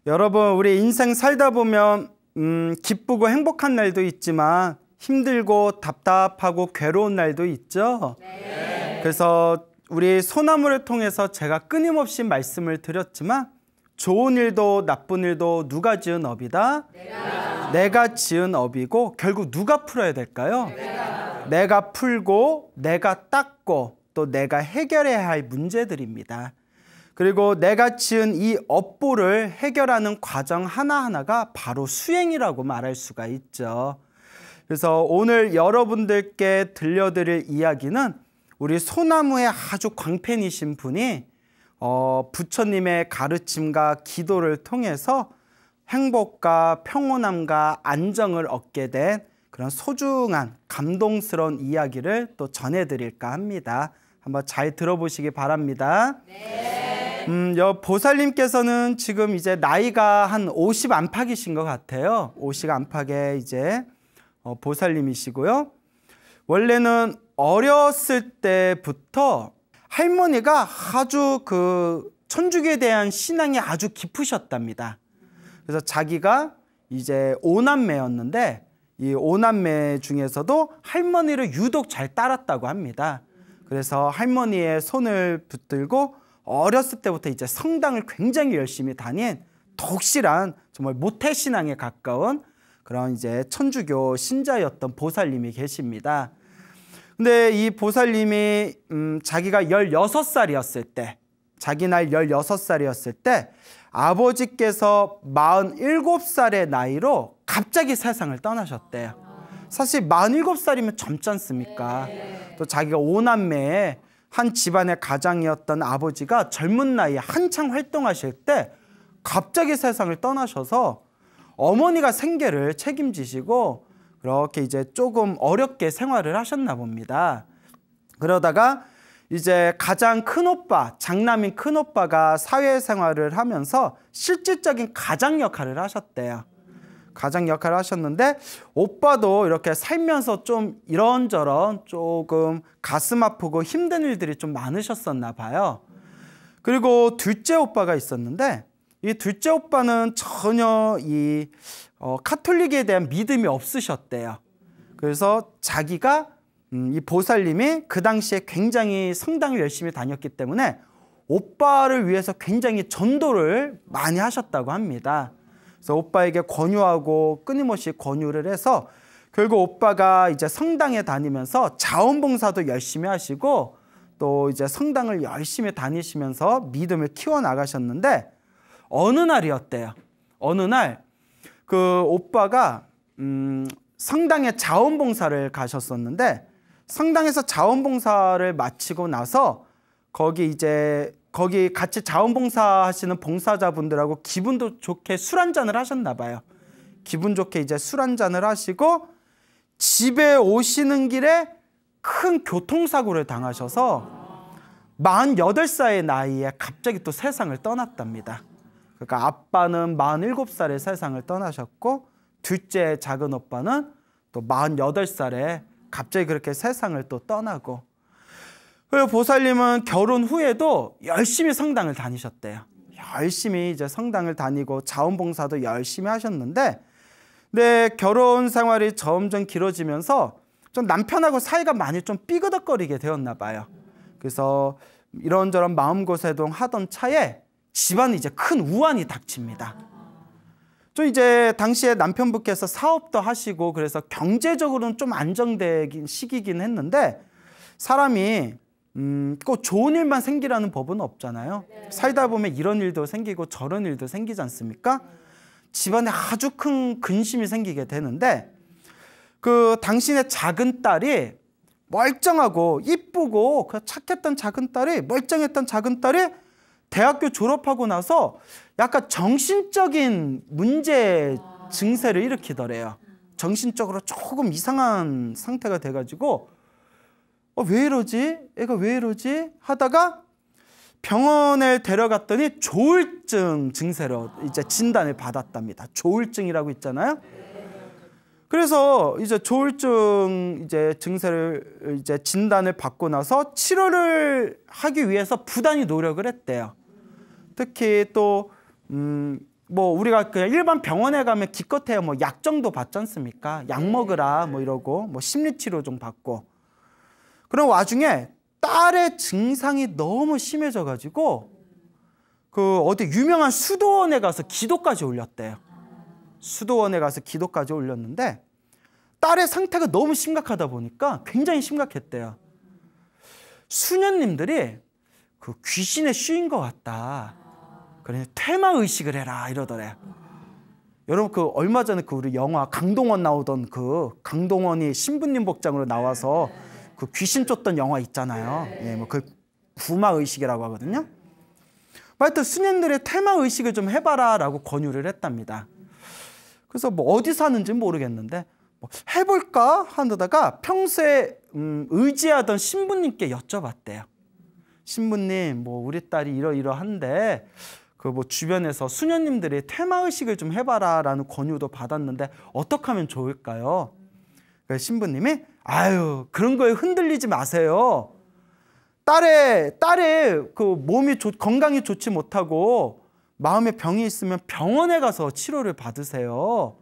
여러분, 우리 인생 살다 보면 기쁘고 행복한 날도 있지만 힘들고 답답하고 괴로운 날도 있죠. 네. 그래서 우리 소나무를 통해서 제가 끊임없이 말씀을 드렸지만 좋은 일도 나쁜 일도 누가 지은 업이다? 내가 지은 업이고 결국 누가 풀어야 될까요? 내가 풀고 내가 닦고 또 내가 해결해야 할 문제들입니다. 그리고 내가 지은 이 업보를 해결하는 과정 하나하나가 바로 수행이라고 말할 수가 있죠. 그래서 오늘 여러분들께 들려드릴 이야기는 우리 소나무의 아주 광팬이신 분이 부처님의 가르침과 기도를 통해서 행복과 평온함과 안정을 얻게 된 그런 소중한 감동스러운 이야기를 또 전해드릴까 합니다. 한번 잘 들어보시기 바랍니다. 네. 보살님께서는 지금 이제 나이가 한 50 안팎이신 것 같아요. 50 안팎의 이제 보살님이시고요. 원래는 어렸을 때부터 할머니가 아주 천주교에 대한 신앙이 아주 깊으셨답니다. 그래서 자기가 이제 5남매였는데 이 5남매 중에서도 할머니를 유독 잘 따랐다고 합니다. 그래서 할머니의 손을 붙들고 어렸을 때부터 이제 성당을 굉장히 열심히 다닌 독실한 정말 모태신앙에 가까운 그런 이제 천주교 신자였던 보살님이 계십니다. 근데 이 보살님이 자기가 16살이었을 때, 자기 나이 16살이었을 때 아버지께서 47살의 나이로 갑자기 세상을 떠나셨대요. 사실 47살이면 젊지 않습니까? 또 자기가 5남매의 한 집안의 가장이었던 아버지가 젊은 나이에 한창 활동하실 때 갑자기 세상을 떠나셔서 어머니가 생계를 책임지시고 그렇게 이제 조금 어렵게 생활을 하셨나 봅니다. 그러다가 이제 가장 큰 오빠, 장남인 큰 오빠가 사회생활을 하면서 실질적인 가장 역할을 하셨대요. 가장 역할을 하셨는데 오빠도 이렇게 살면서 좀 이런저런 조금 가슴 아프고 힘든 일들이 좀 많으셨었나 봐요. 그리고 둘째 오빠가 있었는데 이 둘째 오빠는 전혀 이 카톨릭에 대한 믿음이 없으셨대요. 그래서 자기가 이 보살님이 그 당시에 굉장히 성당을 열심히 다녔기 때문에 오빠를 위해서 굉장히 전도를 많이 하셨다고 합니다. 그래서 오빠에게 권유하고 끊임없이 권유를 해서 결국 오빠가 이제 성당에 다니면서 자원봉사도 열심히 하시고 또 이제 성당을 열심히 다니시면서 믿음을 키워나가셨는데 어느 날이었대요. 어느 날 그 오빠가 성당에 자원봉사를 가셨었는데 성당에서 자원봉사를 마치고 나서 거기 같이 자원봉사 하시는 봉사자분들하고 기분도 좋게 술 한잔을 하셨나 봐요. 기분 좋게 이제 술 한잔을 하시고 집에 오시는 길에 큰 교통사고를 당하셔서 48살의 나이에 갑자기 또 세상을 떠났답니다. 그러니까 아빠는 47살에 세상을 떠나셨고 둘째 작은 오빠는 또 48살에 갑자기 그렇게 세상을 또 떠나고 그리고 보살님은 결혼 후에도 열심히 성당을 다니셨대요. 열심히 이제 성당을 다니고 자원봉사도 열심히 하셨는데 근데 결혼 생활이 점점 길어지면서 좀 남편하고 사이가 많이 좀 삐그덕거리게 되었나 봐요. 그래서 이런저런 마음고생동 하던 차에 집안에 이제 큰 우환이 닥칩니다. 좀 이제 당시에 남편분께서 사업도 하시고 그래서 경제적으로는 좀 안정된 시기긴 했는데 사람이 꼭 좋은 일만 생기라는 법은 없잖아요. 살다 보면 이런 일도 생기고 저런 일도 생기지 않습니까? 집안에 아주 큰 근심이 생기게 되는데 그 당신의 작은 딸이 멀쩡하고 이쁘고 착했던 작은 딸이 멀쩡했던 작은 딸이 대학교 졸업하고 나서 약간 정신적인 문제 증세를 일으키더래요. 정신적으로 조금 이상한 상태가 돼가지고 왜 이러지? 애가 왜 이러지? 하다가 병원에 데려갔더니 조울증 증세로 이제 진단을 받았답니다. 조울증이라고 있잖아요. 그래서 이제 조울증 이제 증세를 이제 진단을 받고 나서 치료를 하기 위해서 부단히 노력을 했대요. 특히 또 뭐 우리가 그냥 일반 병원에 가면 기껏해야 뭐 약 정도 받지 않습니까? 약 먹으라 뭐 이러고 뭐 심리치료 좀 받고. 그런 와중에 딸의 증상이 너무 심해져 가지고 그 어디 유명한 수도원에 가서 기도까지 올렸대요. 수도원에 가서 기도까지 올렸는데 딸의 상태가 너무 심각하다 보니까 굉장히 심각했대요. 수녀님들이 그 귀신에 씌인 것 같다. 그래 퇴마 의식을 해라 이러더래. 여러분 그 얼마 전에 그 우리 영화 강동원 나오던 그 강동원이 신부님 복장으로 나와서 그 귀신 쫓던 영화 있잖아요. 예, 뭐 그 구마 의식이라고 하거든요. 하여튼 수녀님들의 퇴마 의식을 좀 해봐라라고 권유를 했답니다. 그래서 뭐 어디서 하는지 모르겠는데 뭐 해볼까 하다가 평소에 의지하던 신부님께 여쭤봤대요. 신부님, 뭐 우리 딸이 이러이러한데 그 뭐 주변에서 수녀님들이 퇴마 의식을 좀 해봐라라는 권유도 받았는데 어떻게 하면 좋을까요? 그래서 신부님이 아유 그런 거에 흔들리지 마세요. 딸의 그 몸이 건강이 좋지 못하고 마음에 병이 있으면 병원에 가서 치료를 받으세요.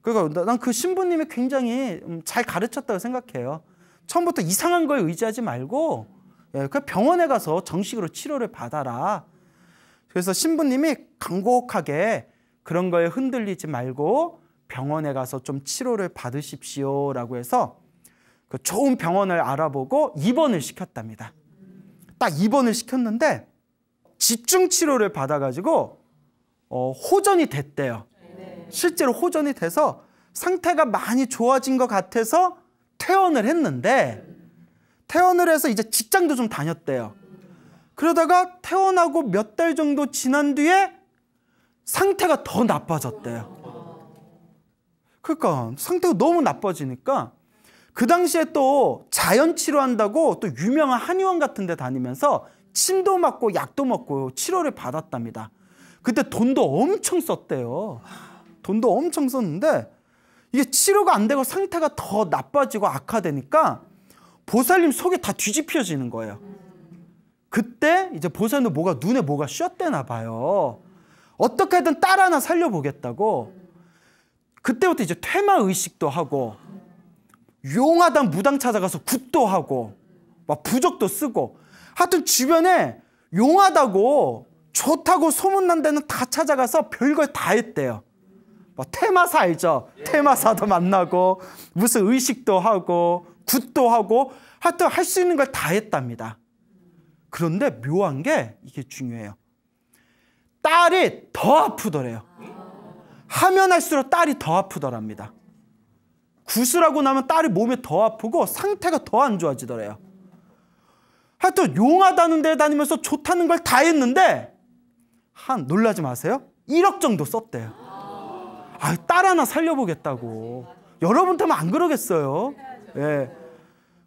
그러니까 난 그 신부님이 굉장히 잘 가르쳤다고 생각해요. 처음부터 이상한 거에 의지하지 말고 그 병원에 가서 정식으로 치료를 받아라. 그래서 신부님이 간곡하게 그런 거에 흔들리지 말고 병원에 가서 좀 치료를 받으십시오라고 해서 그 좋은 병원을 알아보고 입원을 시켰답니다. 딱 입원을 시켰는데 집중 치료를 받아가지고 호전이 됐대요. 실제로 호전이 돼서 상태가 많이 좋아진 것 같아서 퇴원을 했는데 퇴원을 해서 이제 직장도 좀 다녔대요. 그러다가 퇴원하고 몇 달 정도 지난 뒤에 상태가 더 나빠졌대요. 그러니까 상태가 너무 나빠지니까 그 당시에 또 자연 치료한다고 또 유명한 한의원 같은 데 다니면서 침도 맞고 약도 먹고 치료를 받았답니다. 그때 돈도 엄청 썼대요. 돈도 엄청 썼는데 이게 치료가 안 되고 상태가 더 나빠지고 악화되니까 보살님 속이 다 뒤집혀지는 거예요. 그때 이제 보살님 눈에 뭐가 씌었대나 봐요. 어떻게든 딸 하나 살려보겠다고 그때부터 이제 퇴마 의식도 하고 용하단 무당 찾아가서 굿도 하고 막 부적도 쓰고 하여튼 주변에 용하다고 좋다고 소문난 데는 다 찾아가서 별걸 다 했대요. 막 퇴마사 알죠? 퇴마사도 만나고 무슨 의식도 하고 굿도 하고 하여튼 할 수 있는 걸 다 했답니다. 그런데 묘한 게 이게 중요해요. 딸이 더 아프더래요. 하면 할수록 딸이 더 아프더랍니다. 구슬하고 나면 딸이 몸이 더 아프고 상태가 더 안 좋아지더래요. 하여튼 용하다는 데 다니면서 좋다는 걸 다 했는데 놀라지 마세요. 1억 정도 썼대요. 딸 하나 살려보겠다고. 여러분들은 안 그러겠어요? 예.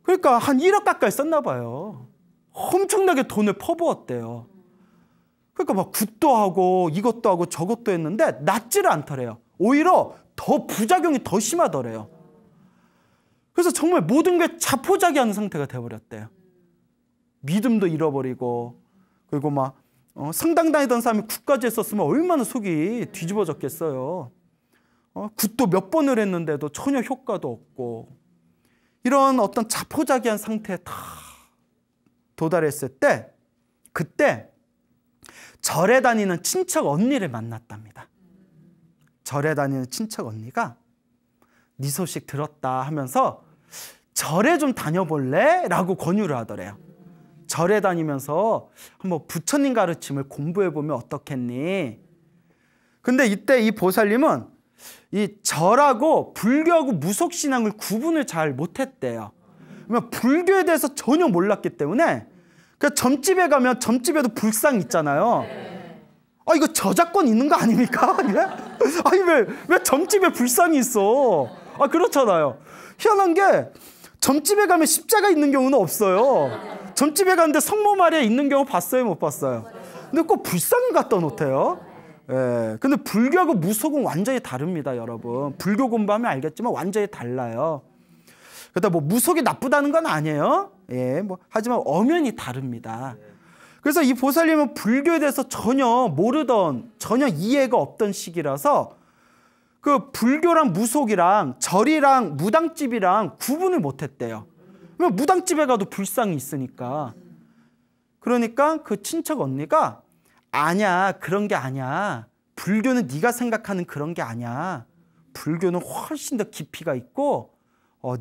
그러니까 한 1억 가까이 썼나 봐요. 엄청나게 돈을 퍼부었대요. 그러니까 막 굿도 하고 이것도 하고 저것도 했는데 낫지를 않더래요. 오히려 더 부작용이 더 심하더래요. 그래서 정말 모든 게 자포자기하는 상태가 돼버렸대요. 믿음도 잃어버리고 그리고 막 성당 다니던 사람이 굿까지 했었으면 얼마나 속이 뒤집어졌겠어요. 굿도 몇 번을 했는데도 전혀 효과도 없고 이런 어떤 자포자기한 상태에 다 도달했을 때 그때 절에 다니는 친척 언니를 만났답니다. 절에 다니는 친척 언니가 네 소식 들었다 하면서 절에 좀 다녀볼래? 라고 권유를 하더래요. 절에 다니면서 한번 부처님 가르침을 공부해보면 어떻겠니? 근데 이때 이 보살님은 이 절하고 불교하고 무속신앙을 구분을 잘 못했대요. 그러면 불교에 대해서 전혀 몰랐기 때문에 그 점집에 가면 점집에도 불상 있잖아요. 이거 저작권 있는 거 아닙니까? 아니 왜 점집에 불상이 있어? 그렇잖아요. 희한한 게 점집에 가면 십자가 있는 경우는 없어요. 점집에 갔는데 성모 마리아 있는 경우 봤어요? 못 봤어요? 근데 꼭 불상을 갖다 놓대요. 예. 근데 불교하고 무속은 완전히 다릅니다, 여러분. 불교 공부하면 알겠지만 완전히 달라요. 그러다 뭐 무속이 나쁘다는 건 아니에요. 예. 하지만 엄연히 다릅니다. 그래서 이 보살님은 불교에 대해서 전혀 모르던, 전혀 이해가 없던 시기라서 그 불교랑 무속이랑 절이랑 무당집이랑 구분을 못했대요. 왜냐면 무당집에 가도 불상이 있으니까. 그러니까 그 친척 언니가 아니야, 그런 게 아니야. 불교는 네가 생각하는 그런 게 아니야. 불교는 훨씬 더 깊이가 있고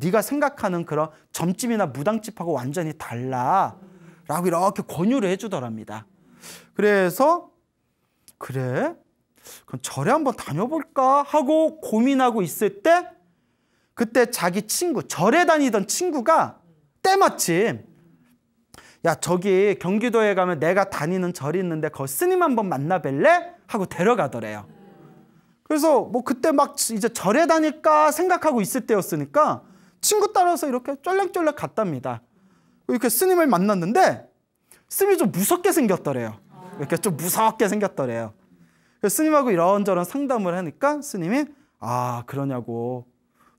네가 생각하는 그런 점집이나 무당집하고 완전히 달라 라고 이렇게 권유를 해주더랍니다. 그래서 그래? 그럼 절에 한번 다녀볼까 하고 고민하고 있을 때 그때 자기 친구, 절에 다니던 친구가 때마침 야, 저기 경기도에 가면 내가 다니는 절이 있는데 거 스님 한번 만나뵐래? 하고 데려가더래요. 그래서 뭐 그때 막 이제 절에 다닐까 생각하고 있을 때였으니까 친구 따라서 이렇게 쫄랑쫄랑 갔답니다. 이렇게 스님을 만났는데 스님이 좀 무섭게 생겼더래요. 이렇게 좀 무섭게 생겼더래요. 그래서 스님하고 이런저런 상담을 하니까 스님이 아, 그러냐고.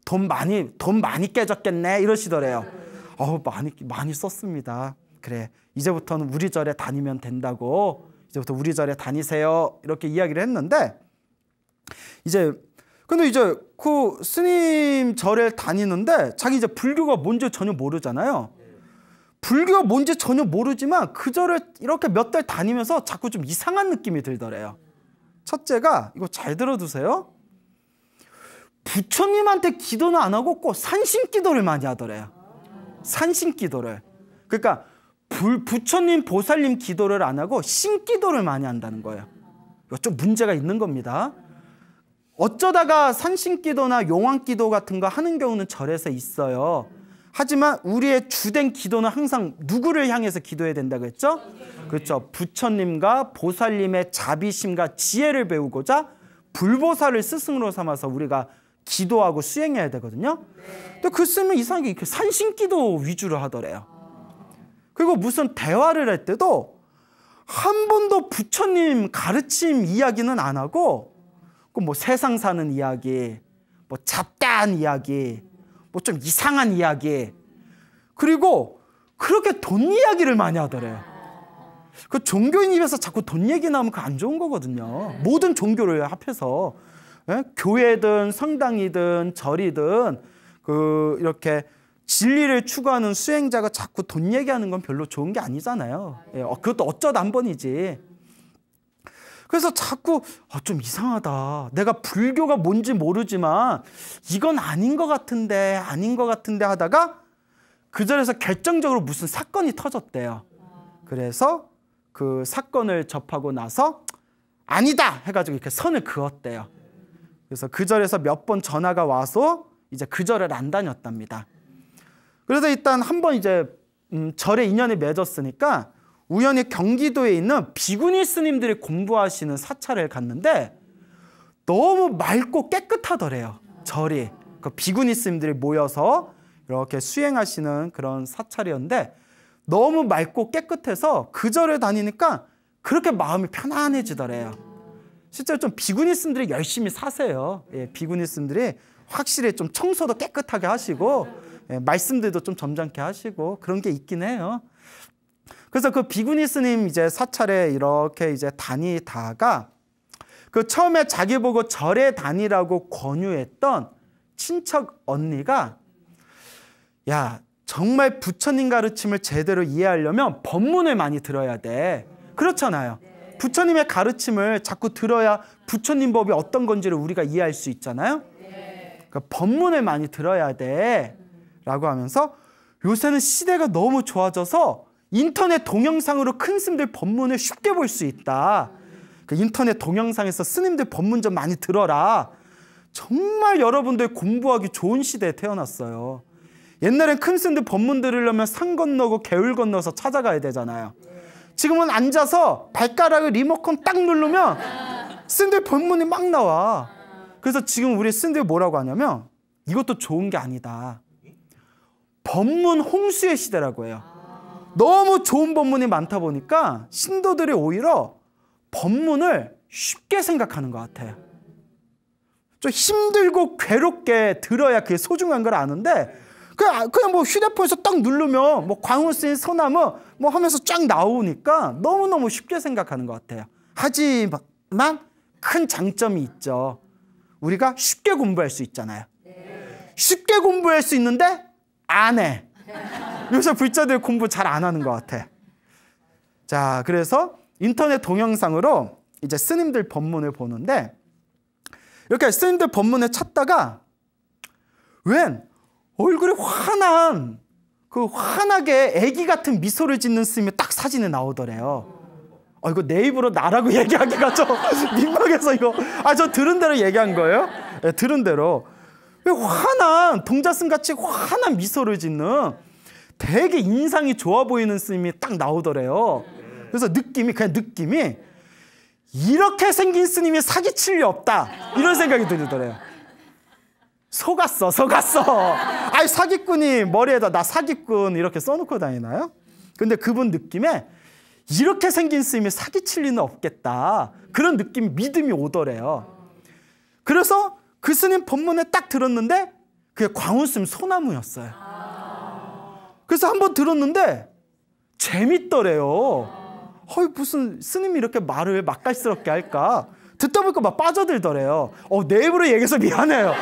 돈 많이 깨졌겠네 이러시더래요. 많이 썼습니다. 그래, 이제부터는 우리 절에 다니면 된다고. 이제부터 우리 절에 다니세요. 이렇게 이야기를 했는데 근데 이제 그 스님 절에 다니는데 자기 이제 불교가 뭔지 전혀 모르잖아요. 불교가 뭔지 전혀 모르지만 그 절을 이렇게 몇 달 다니면서 자꾸 좀 이상한 느낌이 들더래요. 첫째가 이거 잘 들어두세요. 부처님한테 기도는 안 하고 꼭 산신기도를 많이 하더래요. 산신기도를. 그러니까 부처님, 보살님 기도를 안 하고 신기도를 많이 한다는 거예요. 이거 좀 문제가 있는 겁니다. 어쩌다가 산신기도나 용왕기도 같은 거 하는 경우는 절에서 있어요. 하지만 우리의 주된 기도는 항상 누구를 향해서 기도해야 된다고 했죠? 그렇죠. 부처님과 보살님의 자비심과 지혜를 배우고자 불보살을 스승으로 삼아서 우리가 기도하고 수행해야 되거든요. 근데 그 스님은 이상하게 이렇게 산신기도 위주로 하더래요. 그리고 무슨 대화를 할 때도 한 번도 부처님 가르침 이야기는 안 하고 뭐 세상 사는 이야기, 뭐 잡다한 이야기, 뭐 좀 이상한 이야기, 그리고 그렇게 돈 이야기를 많이 하더래요. 그 종교인 입에서 자꾸 돈 얘기 나오면 그 안 좋은 거거든요. 모든 종교를 합해서 교회든 성당이든 절이든 이렇게 진리를 추구하는 수행자가 자꾸 돈 얘기하는 건 별로 좋은 게 아니잖아요. 그것도 어쩌다 한 번이지. 그래서 자꾸 좀 이상하다. 내가 불교가 뭔지 모르지만 이건 아닌 것 같은데 하다가 그 절에서 결정적으로 무슨 사건이 터졌대요. 그래서 그 사건을 접하고 나서 아니다 해가지고 이렇게 선을 그었대요. 그래서 그 절에서 몇 번 전화가 와서 이제 그 절을 안 다녔답니다. 그래서 일단 한번 이제 절에 인연이 맺었으니까 우연히 경기도에 있는 비구니 스님들이 공부하시는 사찰을 갔는데 너무 맑고 깨끗하더래요. 절이. 그 비구니 스님들이 모여서 이렇게 수행하시는 그런 사찰이었는데 너무 맑고 깨끗해서 그 절에 다니니까 그렇게 마음이 편안해지더래요. 실제로 좀 비구니 스님들이 열심히 사세요. 비구니 스님들이 확실히 좀 청소도 깨끗하게 하시고 말씀들도 좀 점잖게 하시고 그런 게 있긴 해요. 그래서 그 비구니 스님 이제 사찰에 이렇게 이제 다니다가 그 처음에 자기 보고 절에 다니라고 권유했던 친척 언니가 야, 정말 부처님 가르침을 제대로 이해하려면 법문을 많이 들어야 돼. 그렇잖아요. 부처님의 가르침을 자꾸 들어야 부처님 법이 어떤 건지를 우리가 이해할 수 있잖아요. 그러니까 법문을 많이 들어야 돼 라고 하면서 요새는 시대가 너무 좋아져서 인터넷 동영상으로 큰 스님들 법문을 쉽게 볼 수 있다. 그 인터넷 동영상에서 스님들 법문 좀 많이 들어라. 정말 여러분들 공부하기 좋은 시대에 태어났어요. 옛날엔 큰 스님들 법문 들으려면 산 건너고 개울 건너서 찾아가야 되잖아요. 지금은 앉아서 발가락을 리모컨 딱 누르면 스님들 법문이 막 나와. 그래서 지금 우리 스님들이 뭐라고 하냐면 이것도 좋은 게 아니다. 법문 홍수의 시대라고 해요. 너무 좋은 법문이 많다 보니까 신도들이 오히려 법문을 쉽게 생각하는 것 같아요. 좀 힘들고 괴롭게 들어야 그게 소중한 걸 아는데 그냥 뭐 휴대폰에서 딱 누르면 뭐 광우 쓰인 소나무 뭐 하면서 쫙 나오니까 너무너무 쉽게 생각하는 것 같아요. 하지만 큰 장점이 있죠. 우리가 쉽게 공부할 수 있잖아요. 쉽게 공부할 수 있는데 안 해. 요새 불자들 공부 잘 안 하는 것 같아. 자, 그래서 인터넷 동영상으로 이제 스님들 법문을 보는데 이렇게 스님들 법문을 찾다가 웬 얼굴이 환하게 애기 같은 미소를 짓는 스님이 딱 사진에 나오더래요. 이거 내 입으로 나라고 얘기하기가 좀 민망해서 이거 저 들은 대로 얘기한 거예요. 네, 들은 대로. 환한 동자스님같이 환한 미소를 짓는 되게 인상이 좋아 보이는 스님이 딱 나오더래요. 그래서 느낌이 이렇게 생긴 스님이 사기칠 리 없다 이런 생각이 들더래요. 속았어. 사기꾼이 머리에다 나 사기꾼 이렇게 써놓고 다니나요? 근데 그분 느낌에 이렇게 생긴 스님이 사기칠 리는 없겠다 그런 느낌, 믿음이 오더래요. 그래서 그 스님 법문에 딱 들었는데 그게 광우스님 소나무였어요. 그래서 한번 들었는데 재밌더래요. 무슨 스님이 이렇게 말을 맛깔스럽게 할까? 듣다 보니까 막 빠져들더래요. 내 입으로 얘기해서 미안해요.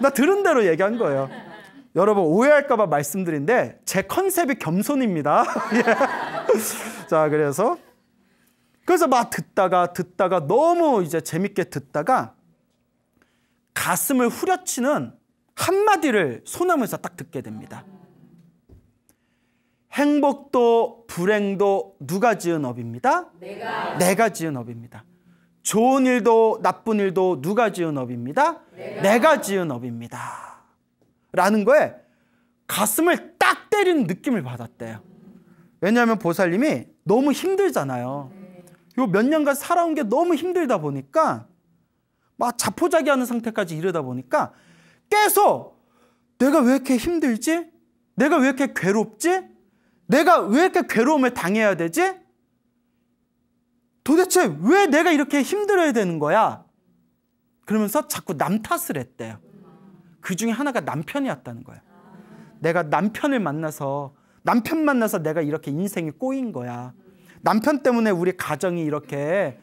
나 들은 대로 얘기한 거예요. 여러분 오해할까 봐 말씀드린데 제 컨셉이 겸손입니다. 자, 그래서 막 듣다가 너무 이제 재밌게 듣다가 가슴을 후려치는 한마디를 소나무에서 딱 듣게 됩니다. 행복도 불행도 누가 지은 업입니다? 내가 지은 업입니다. 좋은 일도 나쁜 일도 누가 지은 업입니다? 내가 지은 업입니다. 라는 거에 가슴을 딱 때리는 느낌을 받았대요. 왜냐하면 보살님이 너무 힘들잖아요. 요 몇 년간 살아온 게 너무 힘들다 보니까 막 자포자기하는 상태까지 이르다 보니까 계속 내가 왜 이렇게 힘들지? 내가 왜 이렇게 괴롭지? 내가 왜 이렇게 괴로움을 당해야 되지? 도대체 왜 내가 이렇게 힘들어야 되는 거야? 그러면서 자꾸 남 탓을 했대요. 그 중에 하나가 남편이었다는 거예요. 내가 남편 만나서 내가 이렇게 인생이 꼬인 거야. 남편 때문에 우리 가정이 이렇게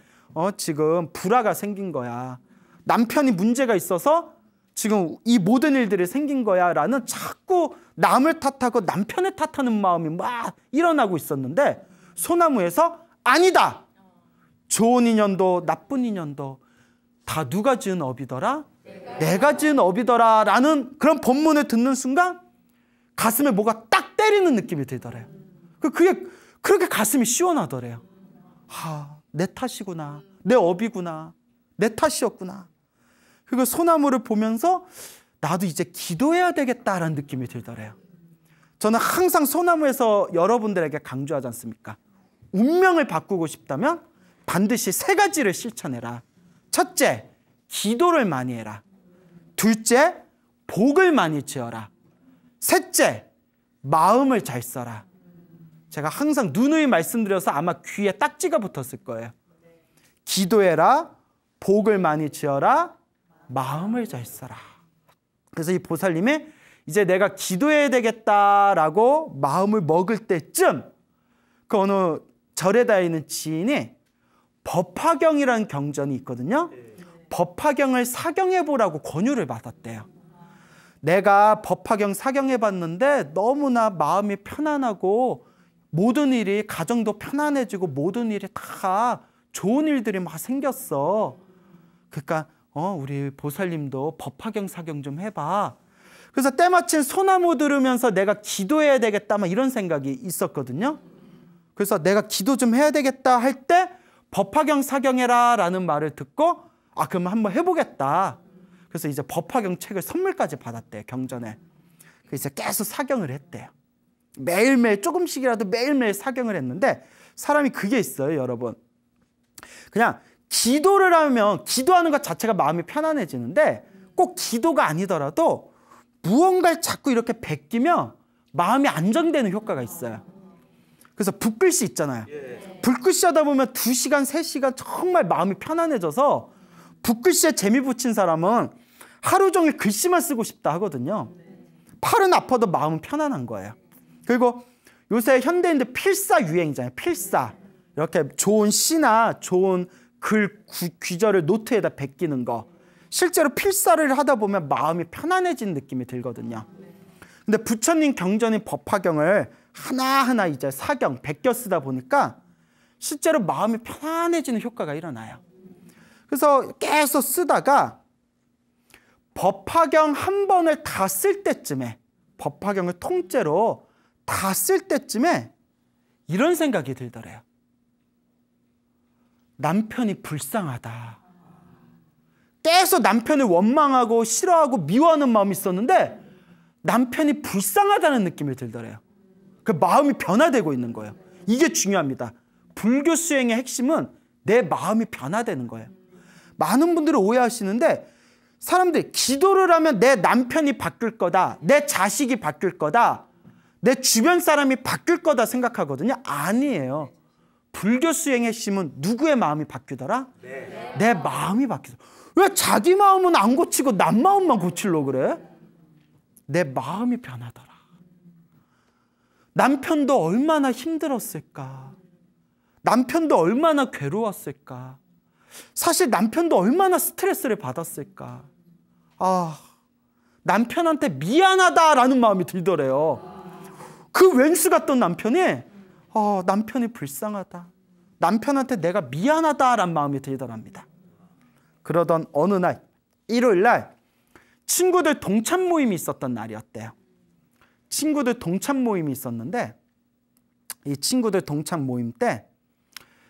지금 불화가 생긴 거야. 남편이 문제가 있어서 지금 이 모든 일들이 생긴 거야 라는 자꾸 남을 탓하고 남편을 탓하는 마음이 막 일어나고 있었는데 소나무에서 아니다. 좋은 인연도 나쁜 인연도 다 누가 지은 업이더라? 내가 지은 업이더라 라는 그런 법문을 듣는 순간 가슴에 뭐가 딱 때리는 느낌이 들더래요. 그게 그렇게 가슴이 시원하더래요. 내 탓이구나. 내 업이구나. 내 탓이었구나. 그리고 소나무를 보면서 나도 이제 기도해야 되겠다라는 느낌이 들더래요. 저는 항상 소나무에서 여러분들에게 강조하지 않습니까? 운명을 바꾸고 싶다면 반드시 3가지를 실천해라. 첫째, 기도를 많이 해라. 둘째, 복을 많이 지어라. 셋째, 마음을 잘 써라. 제가 항상 누누이 말씀드려서 아마 귀에 딱지가 붙었을 거예요. 기도해라, 복을 많이 지어라, 마음을 잘 써라. 그래서 이 보살님이 이제 내가 기도해야 되겠다라고 마음을 먹을 때쯤 그 어느 절에다 있는 지인이 법화경이라는 경전이 있거든요. 법화경을 사경해보라고 권유를 받았대요. 내가 법화경 사경해봤는데 너무나 마음이 편안하고 모든 일이 가정도 편안해지고 모든 일이 다 좋은 일들이 막 생겼어. 그러니까 우리 보살님도 법화경 사경 좀 해봐. 그래서 때마침 소나무 들으면서 내가 기도해야 되겠다 막 이런 생각이 있었거든요. 그래서 내가 기도 좀 해야 되겠다 할 때 법화경 사경해라 라는 말을 듣고 그럼 한번 해보겠다. 그래서 이제 법화경 책을 선물까지 받았대요. 경전에. 그래서 계속 사경을 했대요. 매일매일 조금씩이라도 매일매일 사경을 했는데 사람이 그게 있어요, 여러분. 그냥 기도를 하면 기도하는 것 자체가 마음이 편안해지는데 꼭 기도가 아니더라도 무언가를 자꾸 이렇게 베끼면 마음이 안정되는 효과가 있어요. 그래서 붓글씨 있잖아요. 붓글씨 하다 보면 2시간, 3시간 정말 마음이 편안해져서 붓글씨에 재미 붙인 사람은 하루 종일 글씨만 쓰고 싶다 하거든요. 팔은 아파도 마음은 편안한 거예요. 그리고 요새 현대인들 필사 유행이잖아요. 필사. 이렇게 좋은 시나 좋은 글, 귀절을 노트에다 베끼는 거. 실제로 필사를 하다 보면 마음이 편안해지는 느낌이 들거든요. 근데 부처님 경전인 법화경을 하나하나 이제 사경, 베껴 쓰다 보니까 실제로 마음이 편안해지는 효과가 일어나요. 그래서 계속 쓰다가 법화경 한 번을 다 쓸 때쯤에, 법화경을 통째로 다 쓸 때쯤에 이런 생각이 들더래요. 남편이 불쌍하다. 계속 남편을 원망하고 싫어하고 미워하는 마음이 있었는데 남편이 불쌍하다는 느낌이 들더래요. 그 마음이 변화되고 있는 거예요. 이게 중요합니다. 불교 수행의 핵심은 내 마음이 변화되는 거예요. 많은 분들이 오해하시는데 사람들이 기도를 하면 내 남편이 바뀔 거다, 내 자식이 바뀔 거다, 내 주변 사람이 바뀔 거다 생각하거든요. 아니에요. 불교 수행의 핵심은 누구의 마음이 바뀌더라? 내 마음이 바뀌더라. 왜 자기 마음은 안 고치고 남 마음만 고치려고 그래? 내 마음이 변하더라. 남편도 얼마나 힘들었을까? 남편도 얼마나 괴로웠을까? 사실 남편도 얼마나 스트레스를 받았을까? 아, 남편한테 미안하다라는 마음이 들더래요. 그 왼수 같던 남편이 남편이 불쌍하다. 남편한테 내가 미안하다라는 마음이 들더랍니다. 그러던 어느 날, 일요일 날 친구들 동참 모임이 있었던 날이었대요. 친구들 동참 모임이 있었는데 이 친구들 동참 모임 때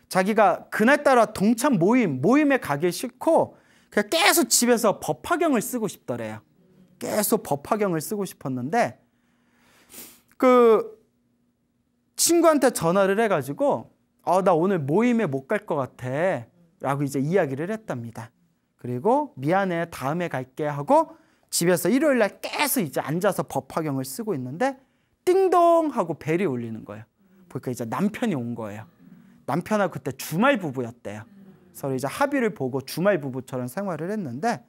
자기가 그날따라 동참 모임에 가기 싫고 그냥 계속 집에서 법화경을 쓰고 싶더래요. 계속 법화경을 쓰고 싶었는데 그 친구한테 전화를 해가지고 나 오늘 모임에 못 갈 것 같아 라고 이제 이야기를 했답니다. 그리고 미안해 다음에 갈게 하고 집에서 일요일 날 계속 이제 앉아서 법화경을 쓰고 있는데 띵동 하고 벨이 울리는 거예요. 보니까 이제 남편이 온 거예요. 남편하고 그때 주말 부부였대요. 서로 이제 합의를 보고 주말 부부처럼 생활을 했는데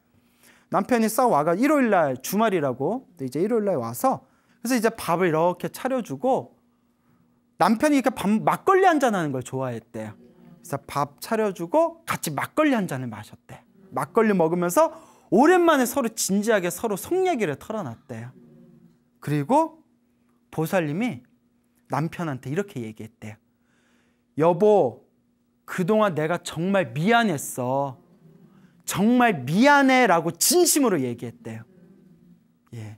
남편이 싹 와가 일요일 날 주말이라고 이제 일요일 날 와서 그래서 이제 밥을 이렇게 차려주고 남편이 이렇게 막걸리 한잔 하는 걸 좋아했대요. 그래서 밥 차려주고 같이 막걸리 한 잔을 마셨대. 막걸리 먹으면서 오랜만에 서로 진지하게 서로 속 얘기를 털어놨대요. 그리고 보살님이 남편한테 이렇게 얘기했대요. 여보, 그동안 내가 정말 미안했어. 정말 미안해 라고 진심으로 얘기했대요. 예.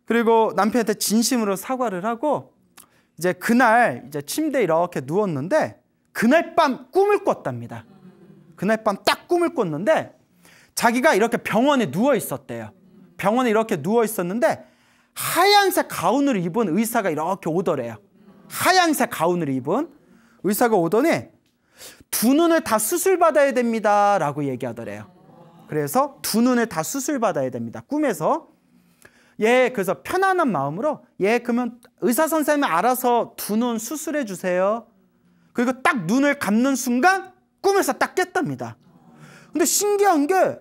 그리고 남편한테 진심으로 사과를 하고 이제 그날 이제 침대에 이렇게 누웠는데 그날 밤 꿈을 꿨답니다. 그날 밤 딱 꿈을 꿨는데 자기가 이렇게 병원에 누워 있었대요. 병원에 이렇게 누워 있었는데 하얀색 가운을 입은 의사가 이렇게 오더래요. 하얀색 가운을 입은 의사가 오더니 두 눈을 다 수술받아야 됩니다 라고 얘기하더래요. 그래서 두 눈을 다 수술받아야 됩니다. 꿈에서. 그래서 편안한 마음으로 그러면 의사 선생님이 알아서 두 눈 수술해 주세요. 그리고 딱 눈을 감는 순간 꿈에서 딱 깼답니다. 근데 신기한 게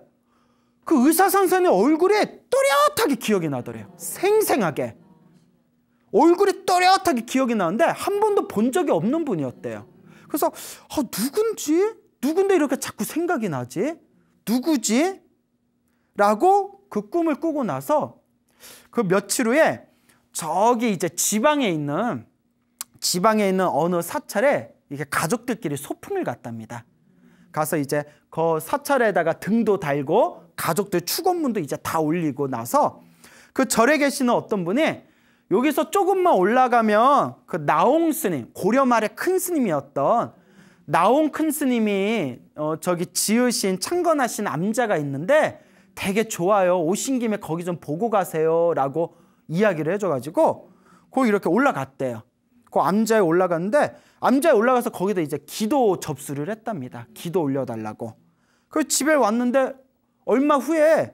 그 의사 선생님 얼굴이 또렷하게 기억이 나더래요. 생생하게. 얼굴이 또렷하게 기억이 나는데 한 번도 본 적이 없는 분이었대요. 그래서 누군지? 누군데 이렇게 자꾸 생각이 나지? 누구지? 라고 그 꿈을 꾸고 나서 그 며칠 후에 저기 이제 지방에 있는 어느 사찰에 이게 가족들끼리 소풍을 갔답니다. 가서 이제 그 사찰에다가 등도 달고 가족들 축원문도 이제 다 올리고 나서 그 절에 계시는 어떤 분이 여기서 조금만 올라가면 그 나옹 스님, 고려 말의 큰 스님이었던 나옹 큰 스님이 저기 지으신 창건하신 암자가 있는데 되게 좋아요. 오신 김에 거기 좀 보고 가세요 라고 이야기를 해줘가지고 거기 이렇게 올라갔대요. 그 암자에 올라갔는데 암자에 올라가서 거기다 이제 기도 접수를 했답니다. 기도 올려달라고. 그 집에 왔는데 얼마 후에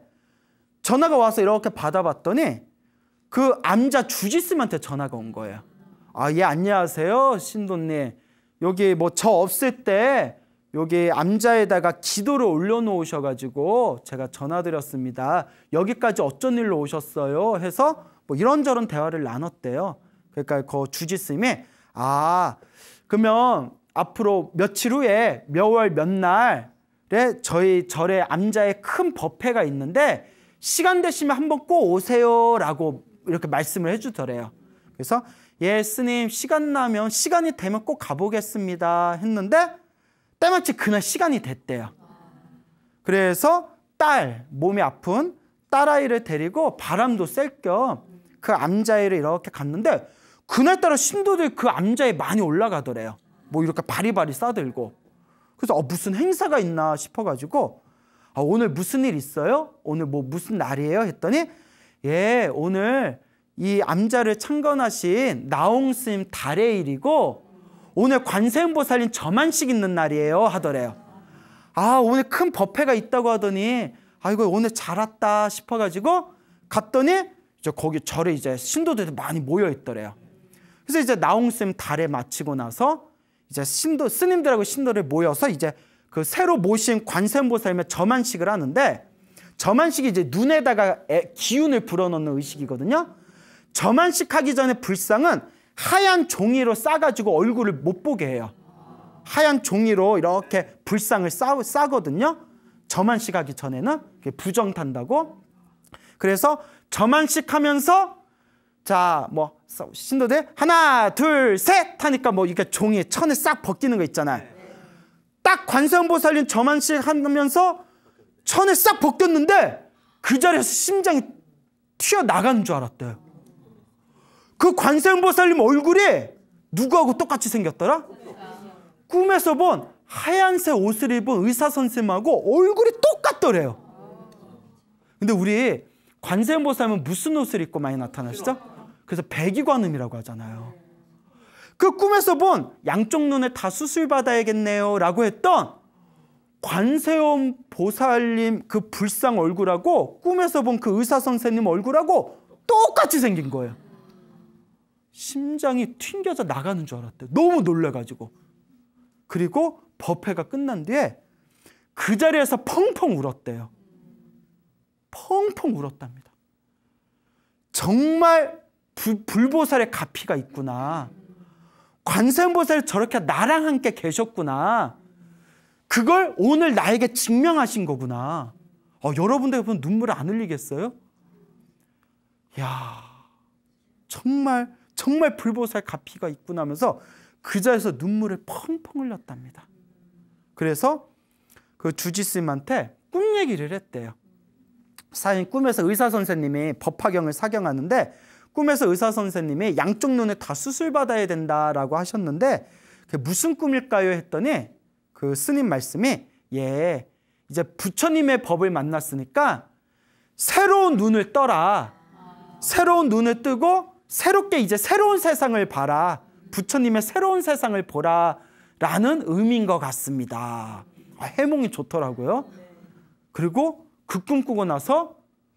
전화가 와서 이렇게 받아봤더니 그 암자 주지스님한테 전화가 온 거예요. 안녕하세요 신도님. 여기 뭐 저 없을 때 여기 암자에다가 기도를 올려놓으셔가지고 제가 전화드렸습니다. 여기까지 어쩐 일로 오셨어요? 해서 뭐 이런저런 대화를 나눴대요. 그러니까 그 주지스님이 그러면 앞으로 며칠 후에 몇 월 몇 날에 저희 절에 암자에 큰 법회가 있는데 시간 되시면 한번 꼭 오세요 라고 이렇게 말씀을 해주더래요. 그래서 예 스님 시간이 되면 꼭 가보겠습니다 했는데 때마치 그날 시간이 됐대요. 그래서 몸이 아픈 딸아이를 데리고 바람도 쐴 겸 그 암자회를 이렇게 갔는데 그날따라 신도들이 그 암자에 많이 올라가더래요. 뭐 이렇게 바리바리 싸들고. 그래서 무슨 행사가 있나 싶어가지고 오늘 무슨 일 있어요? 오늘 뭐 무슨 날이에요? 했더니 예 오늘 이 암자를 창건하신 나홍스님 달의 일이고 오늘 관세음보살님 점안식 있는 날이에요 하더래요. 오늘 큰 법회가 있다고 하더니 이거 오늘 잘 왔다 싶어가지고 갔더니 거기 절에 이제 신도들이 많이 모여 있더래요. 그래서 이제 나홍스님 달에 마치고 나서 이제 스님들하고 신도를 모여서 이제 그 새로 모신 관세음보살님의 점안식을 하는데 점안식이 이제 눈에다가 기운을 불어넣는 의식이거든요. 점안식 하기 전에 불상은 하얀 종이로 싸가지고 얼굴을 못 보게 해요. 하얀 종이로 이렇게 불상을 싸거든요. 점안식 하기 전에는 부정 탄다고. 그래서 점안식 하면서 뭐 신도들 하나 둘 셋 하니까 뭐 이게 종이에 천에 싹 벗기는 거 있잖아요. 딱 관세음보살님 점안식 하면서 천에 싹 벗겼는데 그 자리에서 심장이 튀어나가는 줄 알았대요. 그 관세음보살님 얼굴이 누구하고 똑같이 생겼더라? 꿈에서 본 하얀색 옷을 입은 의사 선생님하고 얼굴이 똑같더래요. 근데 우리 관세음보살님은 무슨 옷을 입고 많이 나타나시죠? 그래서 백이관음이라고 하잖아요. 그 꿈에서 본 양쪽 눈을 다 수술받아야겠네요 라고 했던 관세음보살님 그 불상 얼굴하고 꿈에서 본 그 의사 선생님 얼굴하고 똑같이 생긴 거예요. 심장이 튕겨져 나가는 줄 알았대요. 너무 놀라가지고. 그리고 법회가 끝난 뒤에 그 자리에서 펑펑 울었대요. 펑펑 울었답니다. 정말 불보살의 가피가 있구나. 관세음보살이 저렇게 나랑 함께 계셨구나. 그걸 오늘 나에게 증명하신 거구나. 여러분들 보면 눈물 안 흘리겠어요? 야, 정말 불보살 가피가 있구나 하면서 그 자리에서 눈물을 펑펑 흘렸답니다. 그래서 그 주지스님한테 꿈 얘기를 했대요. 꿈에서 의사 선생님이 법화경을 사경하는데 꿈에서 의사 선생님이 양쪽 눈에 다 수술받아야 된다라고 하셨는데 그게 무슨 꿈일까요? 했더니 그 스님 말씀이 이제 부처님의 법을 만났으니까 새로운 눈을 떠라. 새로운 눈을 뜨고 새롭게 이제 새로운 세상을 봐라. 부처님의 새로운 세상을 보라 라는 의미인 것 같습니다. 해몽이 좋더라고요. 그리고 그 꿈 꾸고 나서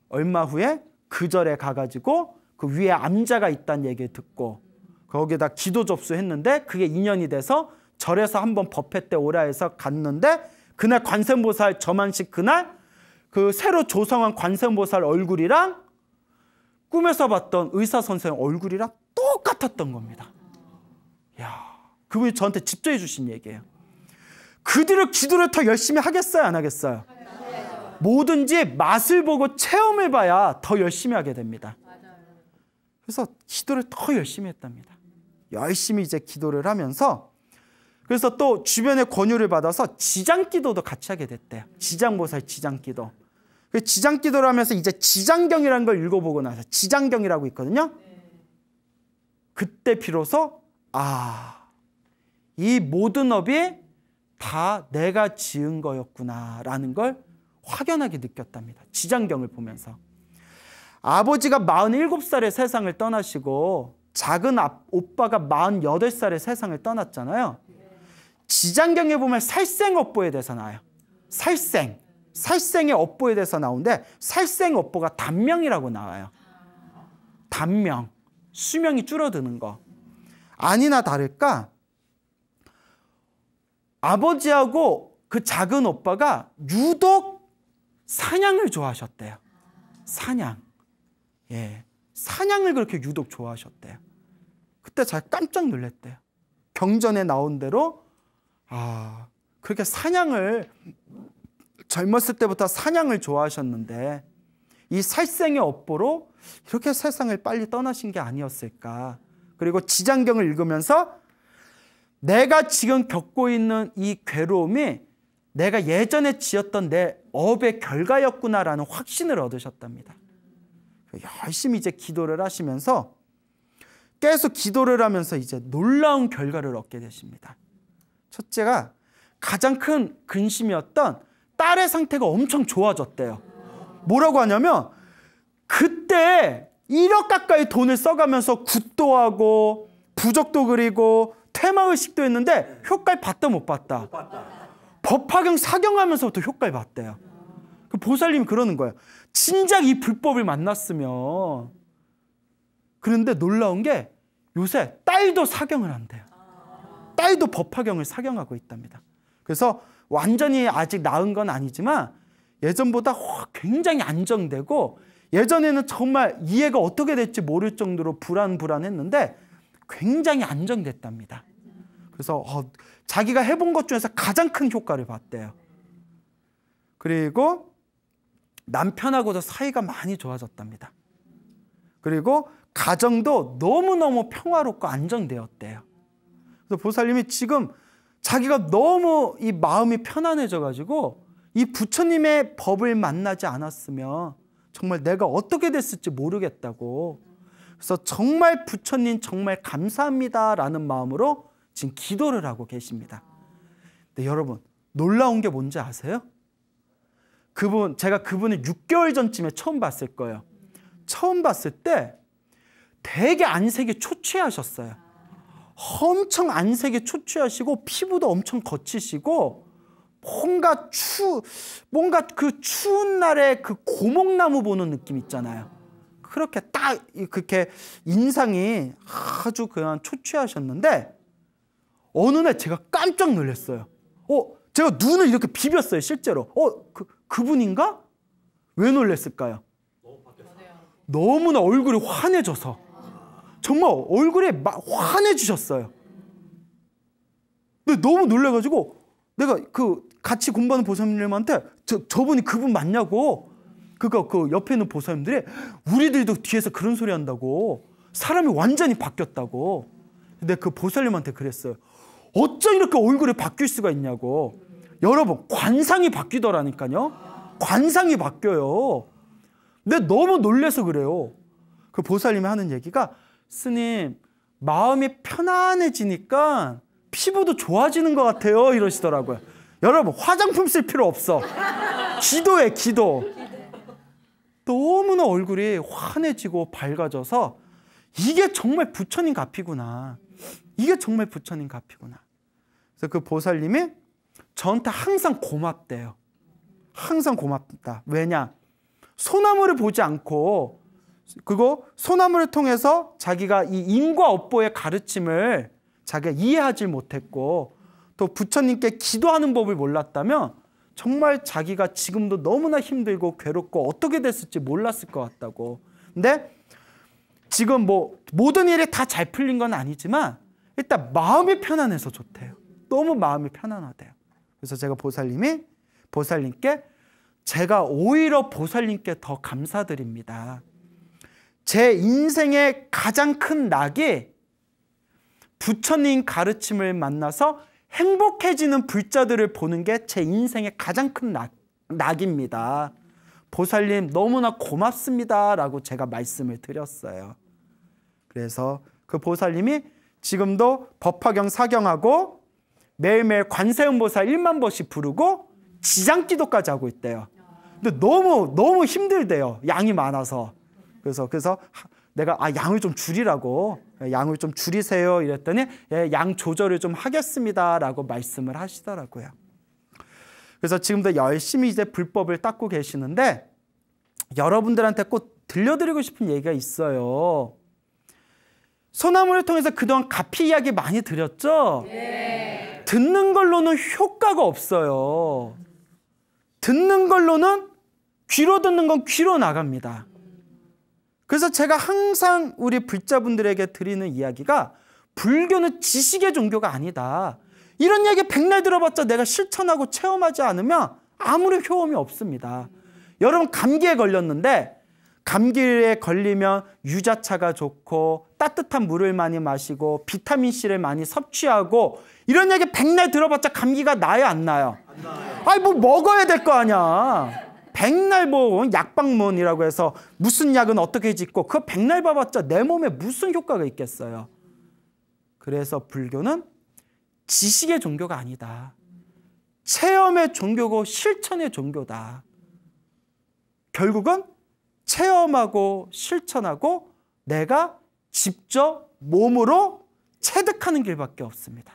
얼마 후에 그 절에 가가지고 그 위에 암자가 있다는 얘기를 듣고 거기에다 기도 접수했는데 그게 인연이 돼서 절에서 한번 법회 때 오라 해서 갔는데 그날 관세음보살 점안식 그날 그 새로 조성한 관세음보살 얼굴이랑 꿈에서 봤던 의사 선생님 얼굴이랑 똑같았던 겁니다. 야, 그분이 저한테 직접 해주신 얘기예요. 그 뒤로 기도를 더 열심히 하겠어요? 안 하겠어요? 뭐든지 맛을 보고 체험을 봐야 더 열심히 하게 됩니다. 그래서 기도를 더 열심히 했답니다. 열심히 이제 기도를 하면서 그래서 또 주변의 권유를 받아서 지장기도도 같이 하게 됐대요. 지장보살 지장기도. 지장기도를 하면서 이제 지장경이라는 걸 읽어보고 나서 지장경이라고 있거든요. 그때 비로소 이 모든 업이 다 내가 지은 거였구나라는 걸 확연하게 느꼈답니다. 지장경을 보면서. 아버지가 47살에 세상을 떠나시고 작은 오빠가 48살에 세상을 떠났잖아요. 지장경에 보면 살생업보에 대해서 나와요. 살생의 업보에 대해서 나오는데 살생업보가 단명이라고 나와요. 단명, 수명이 줄어드는 거. 아니나 다를까 아버지하고 그 작은 오빠가 유독 사냥을 좋아하셨대요. 사냥. 예. 사냥을 그렇게 유독 좋아하셨대요. 그때 잘 깜짝 놀랐대요. 경전에 나온 대로 그렇게 사냥을 젊었을 때부터 사냥을 좋아하셨는데 이 살생의 업보로 이렇게 세상을 빨리 떠나신 게 아니었을까. 그리고 지장경을 읽으면서 내가 지금 겪고 있는 이 괴로움이 내가 예전에 지었던 내 업의 결과였구나라는 확신을 얻으셨답니다. 열심히 이제 기도를 하시면서 계속 기도를 하면서 이제 놀라운 결과를 얻게 되십니다. 첫째가 가장 큰 근심이었던 딸의 상태가 엄청 좋아졌대요. 뭐라고 하냐면 그때 1억 가까이 돈을 써가면서 굿도 하고 부적도 그리고 퇴마의식도 했는데 효과를 봤다 못 봤다? 법화경 사경하면서부터 효과를 봤대요. 그 보살님이 그러는 거예요. 진작 이 불법을 만났으면. 그런데 놀라운 게 요새 딸도 사경을 한대요. 딸도 법화경을 사경하고 있답니다. 그래서 완전히 아직 나은 건 아니지만 예전보다 굉장히 안정되고 예전에는 정말 이해가 어떻게 될지 모를 정도로 불안했는데 굉장히 안정됐답니다. 그래서 자기가 해본 것 중에서 가장 큰 효과를 봤대요. 그리고 남편하고도 사이가 많이 좋아졌답니다. 그리고 가정도 너무너무 평화롭고 안정되었대요. 그래서 보살님이 지금 자기가 너무 이 마음이 편안해져가지고 이 부처님의 법을 만나지 않았으면 정말 내가 어떻게 됐을지 모르겠다고. 그래서 정말 부처님 정말 감사합니다라는 마음으로 지금 기도를 하고 계십니다. 근데 여러분 놀라운 게 뭔지 아세요? 제가 그분을 6개월 전쯤에 처음 봤을 거예요. 처음 봤을 때 되게 안색이 초췌하셨어요. 엄청 안색이 초췌하시고 피부도 엄청 거치시고 뭔가 그 추운 날에 그 고목나무 보는 느낌 있잖아요. 그렇게 딱 그렇게 인상이 아주 그냥 초췌하셨는데 어느 날 제가 깜짝 놀랐어요. 제가 눈을 이렇게 비볐어요, 실제로. 그분인가? 왜 놀랐을까요? 너무나 얼굴이 환해져서. 정말 얼굴이 막 환해지셨어요. 근데 너무 놀라가지고 내가 같이 공부하는 보살님한테 저분이 그분 맞냐고. 그 옆에 있는 보살님들이 우리들도 뒤에서 그런 소리 한다고. 사람이 완전히 바뀌었다고. 근데 그 보살님한테 그랬어요. 어쩜 이렇게 얼굴이 바뀔 수가 있냐고. 여러분 관상이 바뀌더라니까요. 관상이 바뀌어요. 근데 너무 놀라서 그래요. 그 보살님이 하는 얘기가 스님 마음이 편안해지니까 피부도 좋아지는 것 같아요 이러시더라고요. 여러분 화장품 쓸 필요 없어. 기도해 기도. 너무나 얼굴이 환해지고 밝아져서 이게 정말 부처님 값이구나. 이게 정말 부처님 값이구나. 그래서 그 보살님이 저한테 항상 고맙대요. 항상 고맙다. 왜냐? 소나무를 보지 않고 그리고 소나무를 통해서 자기가 이 인과 업보의 가르침을 자기가 이해하지 못했고 또 부처님께 기도하는 법을 몰랐다면 정말 자기가 지금도 너무나 힘들고 괴롭고 어떻게 됐을지 몰랐을 것 같다고. 근데 지금 모든 일이 다 잘 풀린 건 아니지만 일단 마음이 편안해서 좋대요. 너무 마음이 편안하대요. 그래서 제가 보살님께 제가 오히려 보살님께 더 감사드립니다. 제 인생의 가장 큰 낙이 부처님 가르침을 만나서 행복해지는 불자들을 보는 게 제 인생의 가장 큰 낙입니다. 보살님 너무나 고맙습니다 라고 제가 말씀을 드렸어요. 그래서 그 보살님이 지금도 법화경 사경하고 매일매일 관세음보살 1만 번씩 부르고 지장기도까지 하고 있대요. 근데 너무 힘들대요. 양이 많아서. 그래서 내가 양을 좀 줄이라고, 양을 좀 줄이세요 이랬더니 양 조절을 좀 하겠습니다라고 말씀을 하시더라고요. 그래서 지금도 열심히 이제 불법을 닦고 계시는데 여러분들한테 꼭 들려드리고 싶은 얘기가 있어요. 소나무를 통해서 그동안 가피 이야기 많이 드렸죠? 네. 듣는 걸로는 효과가 없어요. 듣는 걸로는 귀로 듣는 건 귀로 나갑니다. 그래서 제가 항상 우리 불자분들에게 드리는 이야기가 불교는 지식의 종교가 아니다. 이런 얘기 백날 들어봤자 내가 실천하고 체험하지 않으면 아무런 효험이 없습니다. 여러분 감기에 걸렸는데 감기에 걸리면 유자차가 좋고 따뜻한 물을 많이 마시고 비타민C를 많이 섭취하고 이런 얘기 백날 들어봤자 감기가 나요 안 나요? 안 나요. 아니 뭐 먹어야 될 거 아니야. 백날 뭐 약방문이라고 해서 무슨 약은 어떻게 짓고 그거 백날 봐봤자 내 몸에 무슨 효과가 있겠어요. 그래서 불교는 지식의 종교가 아니다. 체험의 종교고 실천의 종교다. 결국은 체험하고 실천하고 내가 직접 몸으로 체득하는 길밖에 없습니다.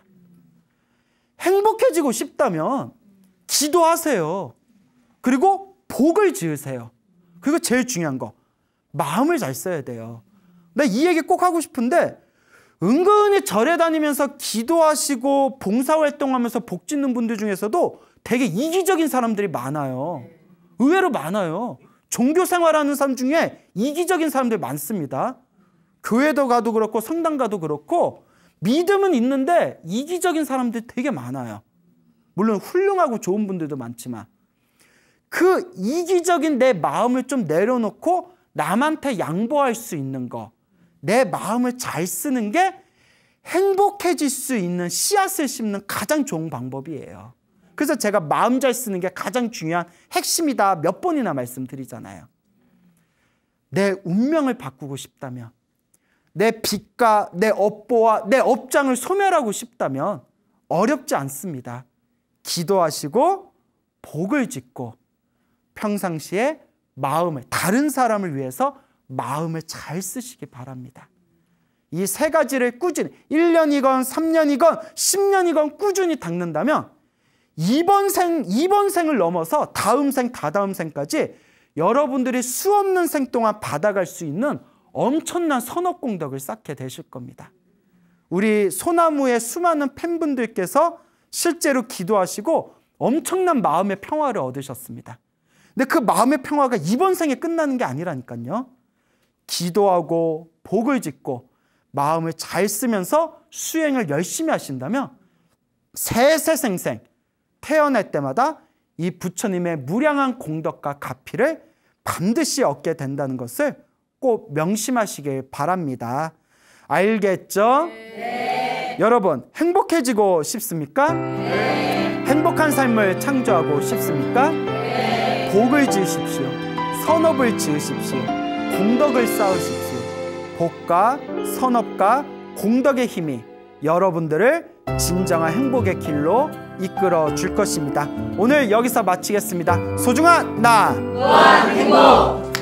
행복해지고 싶다면 기도하세요. 그리고 복을 지으세요. 그리고 제일 중요한 거 마음을 잘 써야 돼요. 나 이 얘기 꼭 하고 싶은데 은근히 절에 다니면서 기도하시고 봉사활동하면서 복 짓는 분들 중에서도 되게 이기적인 사람들이 많아요. 의외로 많아요. 종교 생활하는 사람 중에 이기적인 사람들이 많습니다. 교회도 가도 그렇고 성당 가도 그렇고 믿음은 있는데 이기적인 사람들이 되게 많아요. 물론 훌륭하고 좋은 분들도 많지만 그 이기적인 내 마음을 좀 내려놓고 남한테 양보할 수 있는 거, 내 마음을 잘 쓰는 게 행복해질 수 있는 씨앗을 심는 가장 좋은 방법이에요. 그래서 제가 마음 잘 쓰는 게 가장 중요한 핵심이다 몇 번이나 말씀드리잖아요. 내 운명을 바꾸고 싶다면, 내 빚과 내 업보와 내 업장을 소멸하고 싶다면 어렵지 않습니다. 기도하시고 복을 짓고 평상시에 마음을, 다른 사람을 위해서 마음을 잘 쓰시기 바랍니다. 이 세 가지를 꾸준히 1년이건 3년이건 10년이건 꾸준히 닦는다면 이번 생을 넘어서 다음 생, 다다음 생까지 여러분들이 수없는 생 동안 받아갈 수 있는 엄청난 선업공덕을 쌓게 되실 겁니다. 우리 소나무의 수많은 팬분들께서 실제로 기도하시고 엄청난 마음의 평화를 얻으셨습니다. 근데 그 마음의 평화가 이번 생에 끝나는 게 아니라니까요. 기도하고 복을 짓고 마음을 잘 쓰면서 수행을 열심히 하신다면 세세생생 태어날 때마다 이 부처님의 무량한 공덕과 가피를 반드시 얻게 된다는 것을 꼭 명심하시길 바랍니다. 알겠죠? 네. 여러분 행복해지고 싶습니까? 네. 행복한 삶을 창조하고 싶습니까? 네. 복을 지으십시오. 선업을 지으십시오. 공덕을 쌓으십시오. 복과 선업과 공덕의 힘이 여러분들을 진정한 행복의 길로 이끌어 줄 것입니다. 오늘 여기서 마치겠습니다. 소중한 나, 무한 행복!